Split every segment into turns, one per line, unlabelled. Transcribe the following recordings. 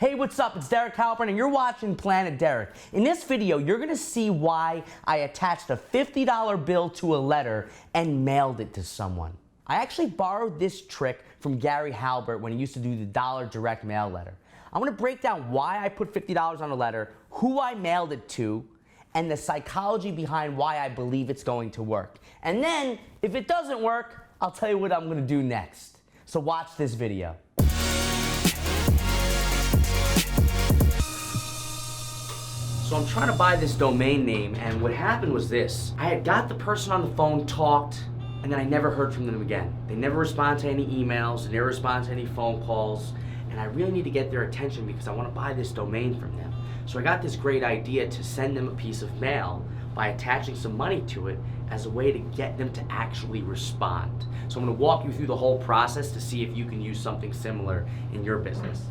Hey, what's up? It's Gary Halbert, and you're watching Planet Derek. In this video, you're gonna see why I attached a $50 bill to a letter and mailed it to someone. I actually borrowed this trick from Gary Halbert when he used to do the dollar direct mail letter. I'm gonna break down why I put $50 on a letter, who I mailed it to, and the psychology behind why I believe it's going to work. And then, if it doesn't work, I'll tell you what I'm gonna do next. So watch this video. So I'm trying to buy this domain name, and what happened was this. I had got the person on the phone, talked, and then I never heard from them again. They never respond to any emails, they never respond to any phone calls, and I really need to get their attention because I want to buy this domain from them. So I got this great idea to send them a piece of mail by attaching some money to it as a way to get them to actually respond. So I'm going to walk you through the whole process to see if you can use something similar in your business.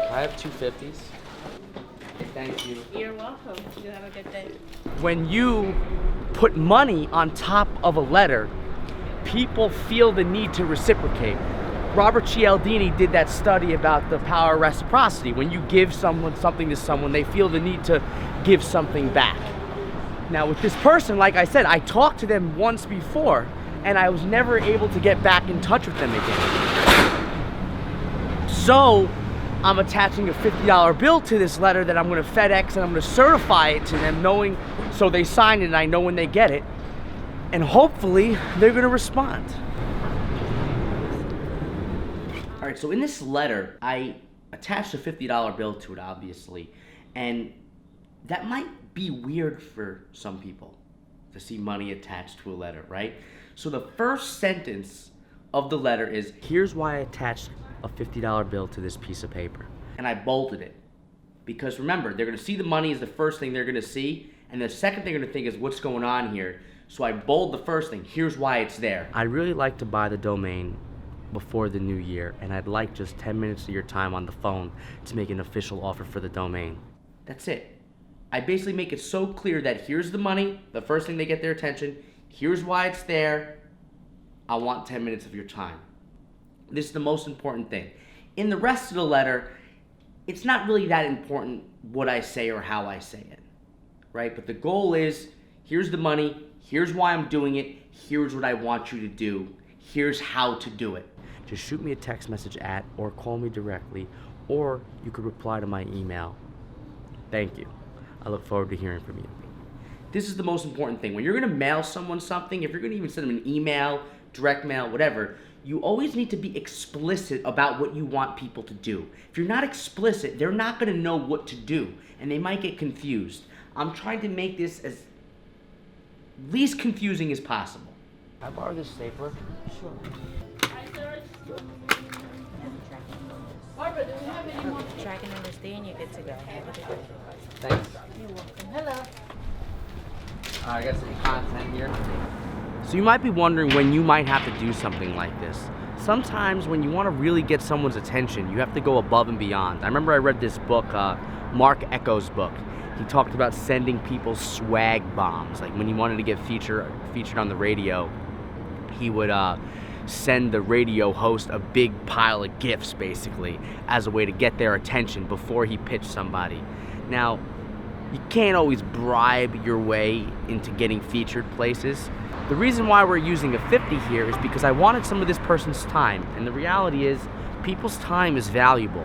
I have 250s. Thank you.
You're welcome. You have a good day.
When you put money on top of a letter, people feel the need to reciprocate. Robert Cialdini did that study about the power of reciprocity. When you give someone something to someone, they feel the need to give something back. Now with this person, like I said, I talked to them once before, and I was never able to get back in touch with them again. So I'm attaching a $50 bill to this letter that I'm going to FedEx, and I'm going to certify it to them, knowing, so they sign it and I know when they get it, and hopefully they're going to respond. All right, so in this letter, I attached a $50 bill to it, obviously, and that might be weird for some people to see money attached to a letter, right? So the first sentence of the letter is, here's why I attached a $50 bill to this piece of paper. And I bolted it. Because remember, they're gonna see the money is the first thing they're gonna see, and the second thing they're gonna think is, what's going on here? So I bold the first thing, here's why it's there. I'd really like to buy the domain before the new year, and I'd like just 10 minutes of your time on the phone to make an official offer for the domain. That's it. I basically make it so clear that here's the money, the first thing they get their attention, here's why it's there, I want 10 minutes of your time. This is the most important thing. In the rest of the letter, it's not really that important what I say or how I say it, right? But the goal is, here's the money, here's why I'm doing it, here's what I want you to do, here's how to do it. Just shoot me a text message at, or call me directly, or you could reply to my email. Thank you. I look forward to hearing from you. This is the most important thing. When you're gonna mail someone something, if you're gonna even send them an email, direct mail, whatever, you always need to be explicit about what you want people to do. If you're not explicit, they're not gonna know what to do, and they might get confused. I'm trying to make this as least confusing as possible. Can I borrow this stapler? Sure.
Barbara, do we have any more?
Track and understand, you're good to go.
Thanks.
You're welcome. Hello.
I got some content here. So you might be wondering when you might have to do something like this. Sometimes when you want to really get someone's attention, you have to go above and beyond. I remember I read this book, Mark Echo's book. He talked about sending people swag bombs. Like when he wanted to get featured on the radio, he would send the radio host a big pile of gifts, basically, as a way to get their attention before he pitched somebody. Now, you can't always bribe your way into getting featured places. The reason why we're using a 50 here is because I wanted some of this person's time, and the reality is people's time is valuable,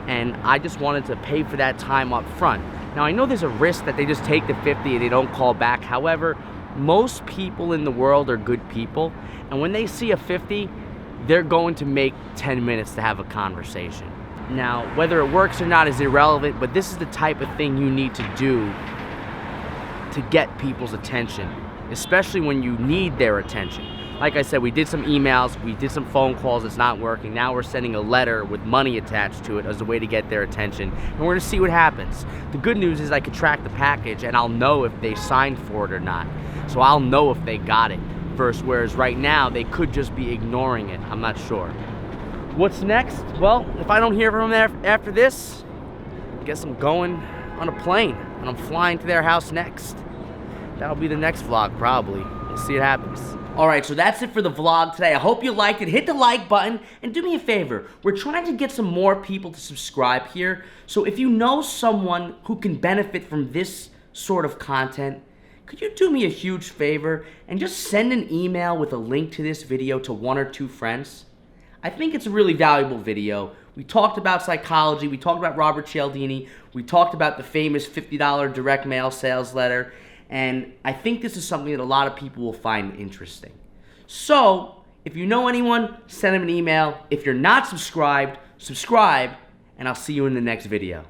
and I just wanted to pay for that time up front. Now I know there's a risk that they just take the 50 and they don't call back. However, most people in the world are good people, and when they see a 50, they're going to make 10 minutes to have a conversation. Now, whether it works or not is irrelevant, but this is the type of thing you need to do to get people's attention, especially when you need their attention. Like I said, we did some emails, we did some phone calls, it's not working. Now we're sending a letter with money attached to it as a way to get their attention, and we're gonna see what happens. The good news is I could track the package and I'll know if they signed for it or not. So I'll know if they got it, whereas right now they could just be ignoring it. I'm not sure. What's next? Well, if I don't hear from them after this, I guess I'm going on a plane and I'm flying to their house next. That'll be the next vlog, probably. We'll see what happens. Alright, so that's it for the vlog today. I hope you liked it. Hit the like button and do me a favor. We're trying to get some more people to subscribe here. So if you know someone who can benefit from this sort of content, could you do me a huge favor and just send an email with a link to this video to 1 or 2 friends? I think it's a really valuable video. We talked about psychology, we talked about Robert Cialdini, we talked about the famous $50 direct mail sales letter, and I think this is something that a lot of people will find interesting. So, if you know anyone, send them an email. If you're not subscribed, subscribe, and I'll see you in the next video.